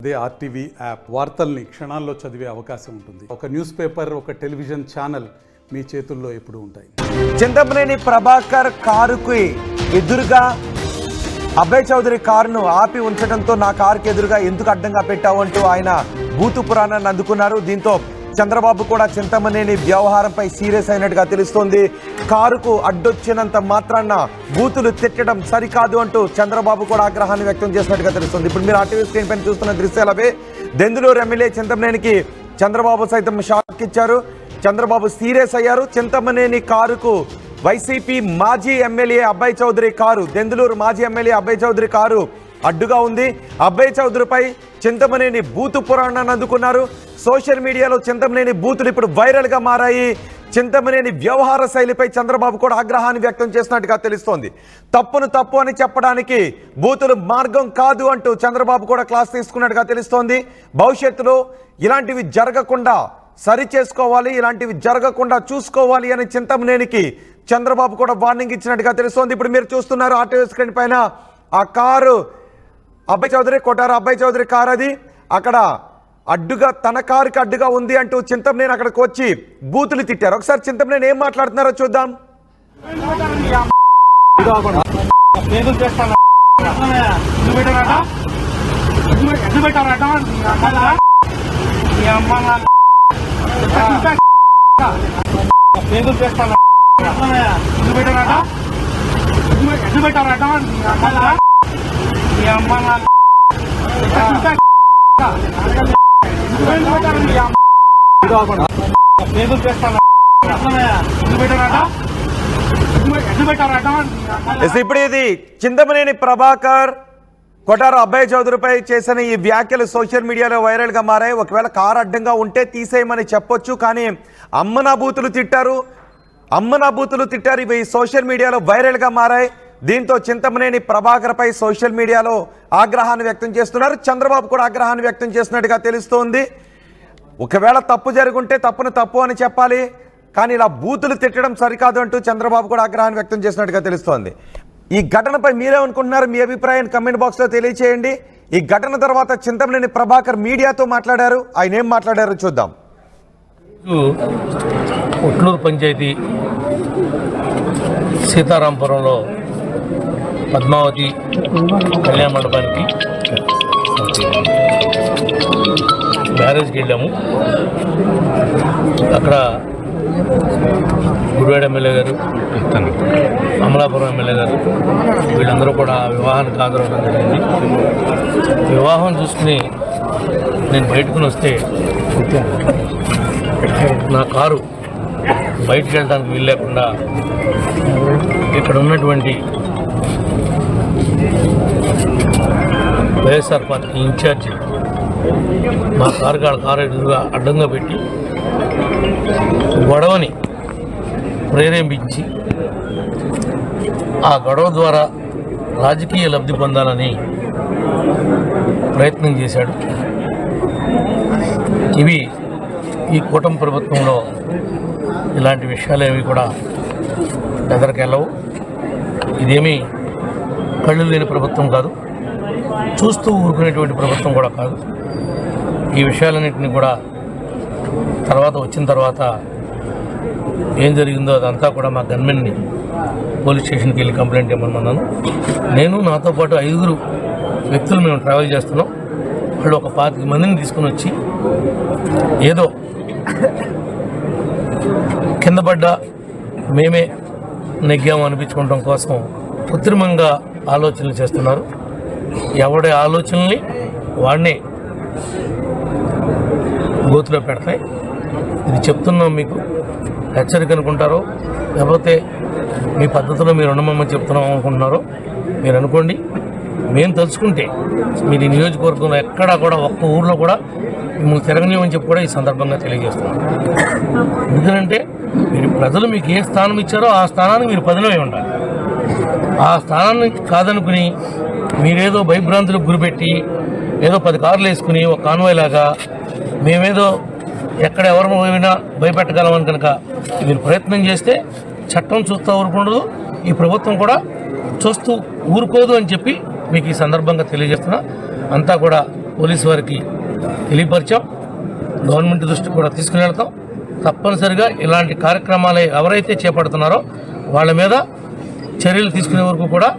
అదే RTV app వార్తల్ని క్షణాల్లో చదివే అవకాశం ఉంటుంది. ఒక న్యూస్ పేపర్, ఒక టెలివిజన్ ఛానల్ మీ చేతుల్లో ఎప్పుడూ ఉంటాయి. చింతమనేని ప్రభాకర్ కారుకి ఎదురుగా అభయ్ చౌదరి కారును ఆపి ఉంచడంతో నా కారుకి ఎదురుగా ఎందుకు అడ్డంగా పెట్టావు అంటూ ఆయన బూతు పురాణాన్ని అందుకున్నారు. దీంతో చంద్రబాబు కూడా చింతమనేని వ్యవహారంపై సీరియస్ అయినట్టుగా తెలుస్తోంది. కారుకు అడ్డొచ్చినంత మాత్రాన బూతులు తిట్టడం సరికాదు అంటూ చంద్రబాబు కూడా ఆగ్రహాన్ని వ్యక్తం చేసినట్టుగా తెలుస్తుంది. ఇప్పుడు మీరు ఆర్టీవీ స్క్రీన్ పైన చూస్తున్న దృశ్యాలవే. దెందులూరు ఎమ్మెల్యే చింతమనేనికి చంద్రబాబు సైతం షాక్ ఇచ్చారు. చంద్రబాబు సీరియస్ అయ్యారు. చింతమనేని కారుకు వైసీపీ మాజీ ఎమ్మెల్యే అభయ్ చౌదరి కారు, దెందులూరు మాజీ ఎమ్మెల్యే అభయ్ చౌదరి కారు అడ్డుగా ఉంది. అభయ్ చౌదరిపై చింతమనేని బూతు పురాణాన్ని అందుకున్నారు. సోషల్ మీడియాలో చింతమనేని బూతులు ఇప్పుడు వైరల్గా మారాయి. చింతమనేని వ్యవహార శైలిపై చంద్రబాబు కూడా ఆగ్రహాన్ని వ్యక్తం చేసినట్టుగా తెలుస్తోంది. తప్పును తప్పు అని చెప్పడానికి బూతులు మార్గం కాదు అంటూ చంద్రబాబు కూడా క్లాస్ తీసుకున్నట్టుగా తెలుస్తోంది. భవిష్యత్తులో ఇలాంటివి జరగకుండా సరి చేసుకోవాలి, ఇలాంటివి జరగకుండా చూసుకోవాలి అని చింతమనేనికి చంద్రబాబు కూడా వార్నింగ్ ఇచ్చినట్టుగా తెలుస్తోంది. ఇప్పుడు మీరు చూస్తున్నారు ఆర్టీవీ స్క్రీన్ పైన ఆ కారు అభయ్ చౌదరి, కొట్టారు అభయ్ చౌదరి కారు. అది అక్కడ అడ్డుగా, తన కారుకి అడ్డుగా ఉంది అంటూ చింతమనేని అక్కడికి వచ్చి బూతులు తిట్టారు. ఒకసారి చింతమనేని ఏం మాట్లాడుతున్నారో చూద్దాం. ఇప్పుడు ఇది చింతమనేని ప్రభాకర్ కొటారు అభయ్ చౌదరిపై చేసిన ఈ వ్యాఖ్యలు సోషల్ మీడియాలో వైరల్గా మారాయి. ఒకవేళ కారు అడ్డంగా ఉంటే తీసేయమని చెప్పొచ్చు, కానీ అమ్మనా బూతులు తిట్టారు. ఇవి సోషల్ మీడియాలో వైరల్గా మారాయి. దీంతో చింతమనేని ప్రభాకర్పై సోషల్ మీడియాలో ఆగ్రహాన్ని వ్యక్తం చేస్తున్నారు. చంద్రబాబు కూడా ఆగ్రహాన్ని వ్యక్తం చేసినట్టుగా తెలుస్తోంది. ఒకవేళ తప్పు జరుగుంటే తప్పును తప్పు అని చెప్పాలి, కానీ ఇలా బూతులు తిట్టడం సరికాదు అంటూ చంద్రబాబు కూడా ఆగ్రహాన్ని వ్యక్తం చేసినట్టుగా తెలుస్తోంది. ఈ ఘటనపై మీరేమనుకుంటున్నారు? మీ అభిప్రాయాన్ని కమెంట్ బాక్స్లో తెలియచేయండి. ఈ ఘటన తర్వాత చింతమనేని ప్రభాకర్ మీడియాతో మాట్లాడారు. ఆయన ఏం మాట్లాడారో చూద్దాం. ఉట్లూరు పంచాయతీ సీతారాంపురంలో పద్మావతి కళ్యాణ మండపానికి మ్యారేజ్కి వెళ్ళాము. అక్కడ గుడివాడ ఎమ్మెల్యే గారు, అమలాపురం ఎమ్మెల్యే గారు వీళ్ళందరూ కూడా వివాహానికి హాజరవడం జరిగింది. వివాహం చూసుకుని నేను బయటకుని వస్తే నా కారు బయటికి వెళ్ళడానికి వీలు లేకుండా ఇక్కడ ఉన్నటువంటి వైఎస్ఆర్ పార్టీ ఇన్ఛార్జి మా కారు ఎదురుగా అడ్డంగా పెట్టి గొడవని ప్రేరేపించి ఆ గొడవ ద్వారా రాజకీయ లబ్ధి పొందాలని ప్రయత్నం చేశాడు. ఇవి ఈ కూటమి ప్రభుత్వంలో ఇలాంటి విషయాలు ఏవి కూడా ఎదరికెళ్ళవు. ఇదేమీ కళ్ళు లేని ప్రభుత్వం కాదు, చూస్తూ ఊరుకునేటువంటి ప్రభుత్వం కూడా కాదు. ఈ విషయాలన్నింటినీ కూడా వచ్చిన తర్వాత ఏం జరిగిందో అదంతా కూడా మా గన్మెన్ని పోలీస్ స్టేషన్కి వెళ్ళి కంప్లైంట్ ఇవ్వమన్నాను. నేను నాతో పాటు 5 వ్యక్తులు మేము ట్రావెల్ చేస్తున్నాం. వాళ్ళు ఒక 25 మందిని తీసుకుని వచ్చి ఏదో కింద పడ్డ మేమే నెగ్గాము అనిపించుకోవడం కోసం కృత్రిమంగా ఆలోచనలు చేస్తున్నారు. ఎవడి ఆలోచనల్ని వాడిని గోతులో పెడతాయి. ఇది చెప్తున్నాం, మీకు హెచ్చరిక అనుకుంటారో లేకపోతే మీ పద్ధతిలో మీరు ఉండమని చెప్తున్నాం అనుకుంటున్నారో మీరు అనుకోండి. మేము తలుచుకుంటే మీరు ఈ నియోజకవర్గంలో ఎక్కడా కూడా ఒక్క ఊర్లో కూడా మిమ్మల్ని తిరగనియమని చెప్పి కూడా ఈ సందర్భంగా తెలియజేస్తున్నాం. ఎందుకంటే ప్రజలు మీకు ఏ స్థానం ఇచ్చారో ఆ స్థానానికి మీరు పదిలమై ఉండాలి. ఆ స్థానాన్ని కాదనుకుని మీరేదో భయభ్రాంతులకు గురిపెట్టి ఏదో 10 కార్లు వేసుకుని ఒక కాన్వాయ్ లాగా మేమేదో ఎక్కడ ఎవరు పోయినా భయపెట్టగలమని కనుక మీరు ప్రయత్నం చేస్తే చట్టం చూస్తూ ఊరుకుండదు, ఈ ప్రభుత్వం కూడా చూస్తూ ఊరుకోదు అని చెప్పి మీకు ఈ సందర్భంగా తెలియజేస్తున్నా. అంతా కూడా పోలీసు వారికి తెలియపరిచాం. గవర్నమెంట్ దృష్టికి కూడా తీసుకుని వెళ్తాం. తప్పనిసరిగా ఇలాంటి కార్యక్రమాలు ఎవరైతే చేపడుతున్నారో వాళ్ళ మీద చర్యలు తీసుకునే వరకు కూడా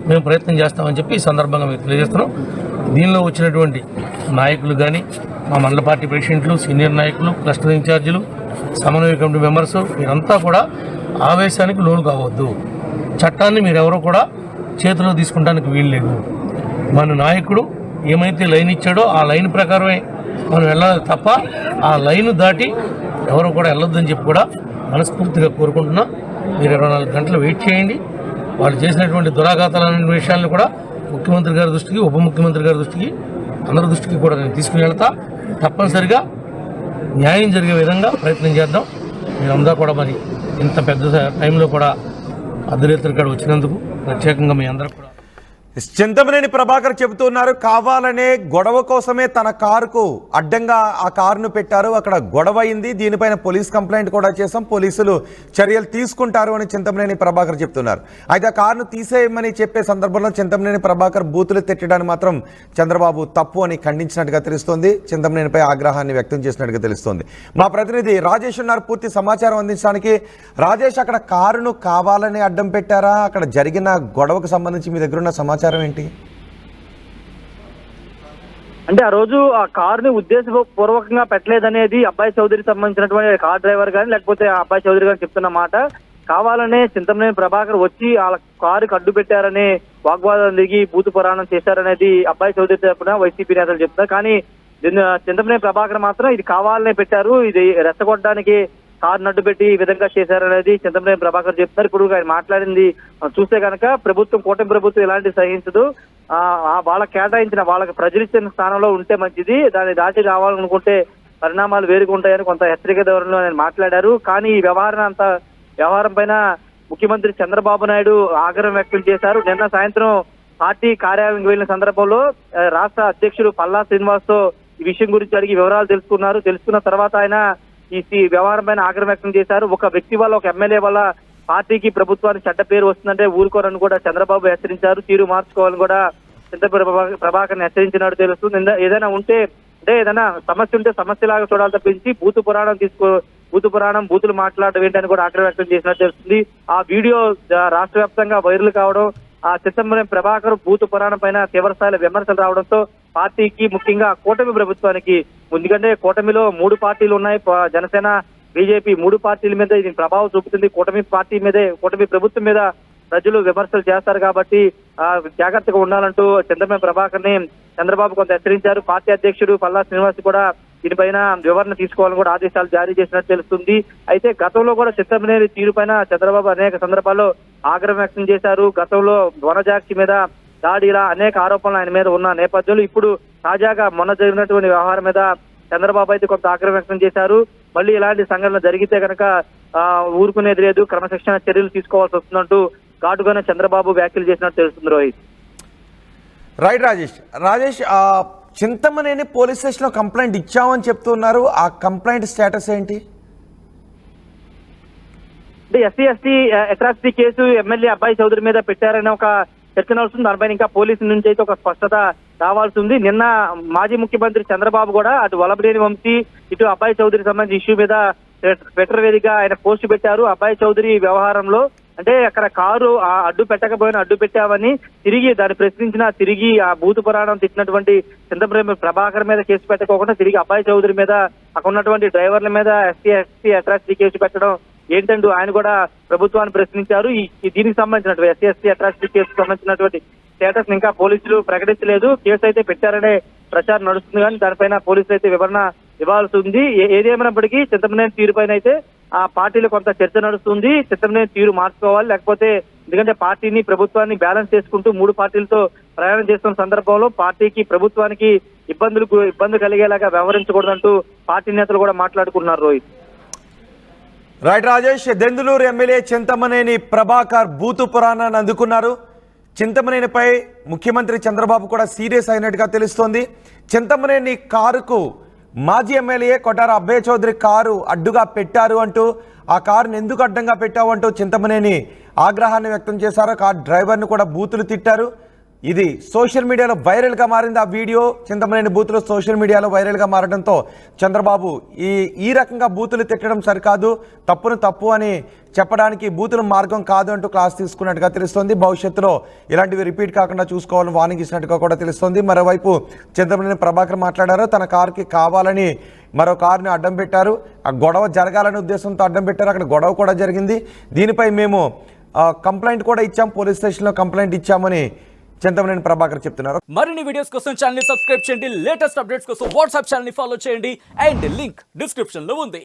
మేము ప్రయత్నం చేస్తామని చెప్పి ఈ సందర్భంగా మీకు తెలియజేస్తున్నాం. దీనిలో వచ్చినటువంటి నాయకులు కానీ, మా మండల పార్టీ ప్రెసిడెంట్లు, సీనియర్ నాయకులు, క్లస్టర్ ఇన్ఛార్జీలు, సమన్వయ కమిటీ మెంబర్స్, మీరంతా కూడా ఆవేశానికి లోను కావద్దు. చట్టాన్ని మీరెవరూ కూడా చేతిలో తీసుకుంటానికి వీల్లేదు. మన నాయకుడు ఏమైతే లైన్ ఇచ్చాడో ఆ లైన్ ప్రకారమే మనం వెళ్ళాలి తప్ప ఆ లైన్ దాటి ఎవరు కూడా వెళ్ళొద్దని చెప్పి కూడా మనస్ఫూర్తిగా కోరుకుంటున్నా. మీరు 24 గంటలు వెయిట్ చేయండి. వాళ్ళు చేసినటువంటి దురాఘాతాలనే విషయాలను కూడా ముఖ్యమంత్రి గారి దృష్టికి, ఉప ముఖ్యమంత్రి గారి దృష్టికి, అందరి దృష్టికి కూడా నేను తీసుకుని వెళ్తా. తప్పనిసరిగా న్యాయం జరిగే విధంగా ప్రయత్నం చేద్దాం. మీరందరూ కూడా మరి ఇంత పెద్ద టైంలో కూడా అర్ధరాత్రి కాడ వచ్చినందుకు ప్రత్యేకంగా మీ అందరూ కూడా. చింతమనేని ప్రభాకర్ చెబుతున్నారు, కావాలనే గొడవ కోసమే తన కారుకు అడ్డంగా ఆ కారును పెట్టారు, అక్కడ గొడవ అయింది, దీనిపైన పోలీస్ కంప్లైంట్ కూడా చేశాం, పోలీసులు చర్యలు తీసుకుంటారు అని చింతమనేని ప్రభాకర్ చెప్తున్నారు. అయితే ఆ కారును తీసేయమని చెప్పే సందర్భంలో చింతమనేని ప్రభాకర్ బూతులు తిట్టడానికి మాత్రం చంద్రబాబు తప్పు అని ఖండించినట్టుగా తెలుస్తోంది. చింతమనేనిపై ఆగ్రహాన్ని వ్యక్తం చేసినట్టుగా తెలుస్తోంది. మా ప్రతినిధి రాజేష్ ఉన్నారు పూర్తి సమాచారం అందించడానికి. రాజేష్, అక్కడ కారును కావాలని అడ్డం పెట్టారా? అక్కడ జరిగిన గొడవకు సంబంధించి మీ దగ్గర ఉన్న సమాచారం ఏంటి? అంటే ఆ రోజు ఆ కారుని ఉద్దేశపూర్వకంగా పెట్టలేదనేది అబ్బాయి చౌదరికి సంబంధించినటువంటి కార్ డ్రైవర్ కానీ లేకపోతే ఆ అబ్బాయి చౌదరి గారు చెప్తున్న మాట. కావాలనే చింతమనేని ప్రభాకర్ వచ్చి వాళ్ళ కారుకి అడ్డు పెట్టారని వాగ్వాదం దిగి బూతు పురాణం చేశారనేది అబ్బాయి చౌదరి తరపున వైసీపీ నేతలు చెప్తున్నారు. కానీ చింతమనేని ప్రభాకర్ మాత్రం ఇది కావాలనే పెట్టారు, ఇది రెచ్చగొట్టడానికి కారును అడ్డు పెట్టి ఈ విధంగా చేశారనేది చింతమనేని ప్రభాకర్ చెప్తున్నారు. ఇప్పుడు ఆయన మాట్లాడింది చూస్తే కనుక ప్రభుత్వం, కూటమి ప్రభుత్వం ఎలాంటి సహించదు, వాళ్ళకి కేటాయించిన, వాళ్ళకి ప్రజలిచ్చిన స్థానంలో ఉంటే మంచిది, దాన్ని దాటి రావాలనుకుంటే పరిణామాలు వేరుగా ఉంటాయని కొంత హెచ్చరిక ధోరణిలో ఆయన మాట్లాడారు. కానీ ఈ వ్యవహారం పైన ముఖ్యమంత్రి చంద్రబాబు నాయుడు ఆగ్రహం వ్యక్తం చేశారు. నిన్న సాయంత్రం పార్టీ కార్యాలయానికి వెళ్లిన సందర్భంలో రాష్ట్ర అధ్యక్షుడు పల్లా శ్రీనివాస్ తో ఈ విషయం గురించి అడిగి వివరాలు తెలుసుకున్నారు. తెలుసుకున్న తర్వాత ఆయన ఈ వ్యవహారం పైన ఆగ్రహం వ్యక్తం చేశారు. ఒక వ్యక్తి వల్ల, ఒక ఎమ్మెల్యే వల్ల పార్టీకి, ప్రభుత్వానికి చెడ్డ పేరు వస్తుందంటే ఊరుకోరని కూడా చంద్రబాబు హెచ్చరించారు. తీరు మార్చుకోవాలని కూడా చింతమనేని ప్రభాకర్ హెచ్చరించినట్టు తెలుస్తుంది. ఏదైనా ఉంటే, అంటే ఏదైనా సమస్య ఉంటే సమస్యలాగా చూడాలి తప్పించి బూతులు మాట్లాడడం ఏంటని కూడా ఆగ్రహం వ్యక్తం చేసినట్టు తెలుస్తుంది. ఆ వీడియో రాష్ట్ర వ్యాప్తంగా వైరల్ కావడం, ఆ చింతమనేని ప్రభాకర్ బూతు పురాణం పైన తీవ్రస్థాయిలో విమర్శలు రావడంతో పార్టీకి, ముఖ్యంగా కూటమి ప్రభుత్వానికి, ఎందుకంటే కూటమిలో 3 పార్టీలు ఉన్నాయి, జనసేన, బీజేపీ, 3 పార్టీల మీద ఇది ప్రభావం చూపుతుంది. కూటమి ప్రభుత్వం మీద ప్రజలు విమర్శలు చేస్తారు కాబట్టి జాగ్రత్తగా ఉండాలంటూ చింతమనేని ప్రభాకర్ ని చంద్రబాబు కొంత హెచ్చరించారు. పార్టీ అధ్యక్షుడు పల్లా శ్రీనివాస్ కూడా దీనిపైన వివరణ తీసుకోవాలని కూడా ఆదేశాలు జారీ చేసినట్టు తెలుస్తుంది. అయితే గతంలో కూడా చింతమనేని తీరుపైన చంద్రబాబు అనేక సందర్భాల్లో ఆగ్రహం వ్యక్తం చేశారు. గతంలో వనజాక్షి మీద దాడి, ఇలా అనేక ఆరోపణలు ఆయన మీద ఉన్న నేపథ్యంలో ఇప్పుడు తాజాగా మొన్న జరిగినటువంటి వ్యవహారం మీద చంద్రబాబు అయితే కొంత ఆగ్రహం వ్యక్తం చేశారు. మళ్ళీ ఇలాంటి సంఘటనలు జరిగితే కనుక ఊరుకునేది లేదు, క్రమశిక్షణ చర్యలు తీసుకోవాల్సి వస్తుందంటూ ఘాటుగానే చంద్రబాబు వ్యాఖ్యలు చేసినట్టు తెలుస్తుంది. రోహిత్. రైట్ రాజేష్, చింతమనేని పోలీస్ స్టేషన్లో కంప్లైంట్ ఇచ్చామని చెప్తున్నారు. ఆ కంప్లైంట్ స్టేటస్ ఏంటి? అంటే ఎస్సీ అట్రాసిటీ కేసు ఎమ్మెల్యే అబ్బాయి చౌదరి మీద పెట్టారని ఒక చర్చ నడుస్తుంది. దానిపైన ఇంకా పోలీసుల నుంచి అయితే ఒక స్పష్టత రావాల్సి ఉంది. నిన్న మాజీ ముఖ్యమంత్రి చంద్రబాబు కూడా అటు వలభనేని వంశీ, ఇటు అబ్బాయి చౌదరికి సంబంధించిన ఇష్యూ మీద ట్విట్టర్ వేదికగా ఆయన పోస్ట్ పెట్టారు. అబ్బాయి చౌదరి వ్యవహారంలో, అంటే అక్కడ కారు అడ్డు పెట్టకపోయినా అడ్డు పెట్టావని తిరిగి దాన్ని ప్రశ్నించిన, తిరిగి ఆ బూతు పురాణం తిట్టినటువంటి చింతమనేని ప్రభాకర్ మీద కేసు పెట్టకోకుండా తిరిగి అబ్బాయి చౌదరి మీద, అక్కడ ఉన్నటువంటి డ్రైవర్ల మీద ఎస్సీ అట్రాసిటీ కేసు పెట్టడం ఏంటంటూ ఆయన కూడా ప్రభుత్వాన్ని ప్రశ్నించారు. దీనికి సంబంధించినటువంటి ఎస్సీ అట్రాసిటీ కేసుకు సంబంధించినటువంటి స్టేటస్ ఇంకా పోలీసులు ప్రకటించలేదు. కేసు అయితే పెట్టారనే ప్రచారం నడుస్తుంది, కానీ దానిపైన పోలీసులు అయితే వివరణ ఇవ్వాల్సి ఉంది. ఏదేమైనప్పటికీ చింతమనేని తీరు పైన అయితే ఆ పార్టీలో కొంత చర్చ నడుస్తుంది. చింతమనేని తీరు మార్చుకోవాలి, లేకపోతే ఎందుకంటే పార్టీని, ప్రభుత్వాన్ని బ్యాలెన్స్ చేసుకుంటూ 3 పార్టీలతో ప్రయాణం చేస్తున్న సందర్భంలో పార్టీకి, ప్రభుత్వానికి ఇబ్బంది కలిగేలాగా వ్యవహరించకూడదంటూ పార్టీ నేతలు కూడా మాట్లాడుకున్నారు. రోహిత్. రైట్ రాజేష్, దెందులూరు ఎమ్మెల్యే చింతమనేని ప్రభాకర్ బూతు పురాణాన్ని అందుకున్నారు. చింతమనేనిపై ముఖ్యమంత్రి చంద్రబాబు కూడా సీరియస్ అయినట్టుగా తెలుస్తోంది. చింతమనేని కారుకు మాజీ ఎమ్మెల్యే కొటార అబ్బయ్య చౌదరి కారు అడ్డుగా పెట్టారు అంటూ, ఆ కారును ఎందుకు అడ్డంగా పెట్టావు అంటూ చింతమనేని ఆగ్రహాన్ని వ్యక్తం చేశారు. కారు డ్రైవర్ను కూడా బూతులు తిట్టారు. ఇది సోషల్ మీడియాలో వైరల్గా మారింది. ఆ వీడియో చింతమనేని బూతులు సోషల్ మీడియాలో వైరల్గా మారడంతో చంద్రబాబు ఈ రకంగా బూతులు తిట్టడం సరికాదు, తప్పును తప్పు అని చెప్పడానికి బూతుల మార్గం కాదు అంటూ క్లాస్ తీసుకున్నట్టుగా తెలుస్తోంది. భవిష్యత్తులో ఇలాంటివి రిపీట్ కాకుండా చూసుకోవాలని వార్నింగ్ ఇచ్చినట్టుగా కూడా తెలుస్తోంది. మరోవైపు చింతమనేని ప్రభాకర్ మాట్లాడారు, తన కారుకి కావాలని మరో కారుని అడ్డం పెట్టారు, ఆ గొడవ జరగాలనే ఉద్దేశంతో అడ్డం పెట్టారు. అక్కడ గొడవ కూడా జరిగింది. దీనిపై మేము కంప్లైంట్ కూడా ఇచ్చాం, పోలీస్ స్టేషన్లో కంప్లైంట్ ఇచ్చామని చింతమనేని ప్రభాకర్ చెప్తున్నారు. మరిన్ని వీడియోస్ కోసం ఛానల్ ని సబ్స్క్రైబ్ చేయండి, లేటెస్ట్ అప్డేట్స్ కోసం వాట్సాప్ ఛానల్ ని ఫాలో చేయండి అండ్ లింక్ డిస్క్రిప్షన్ లో ఉంది.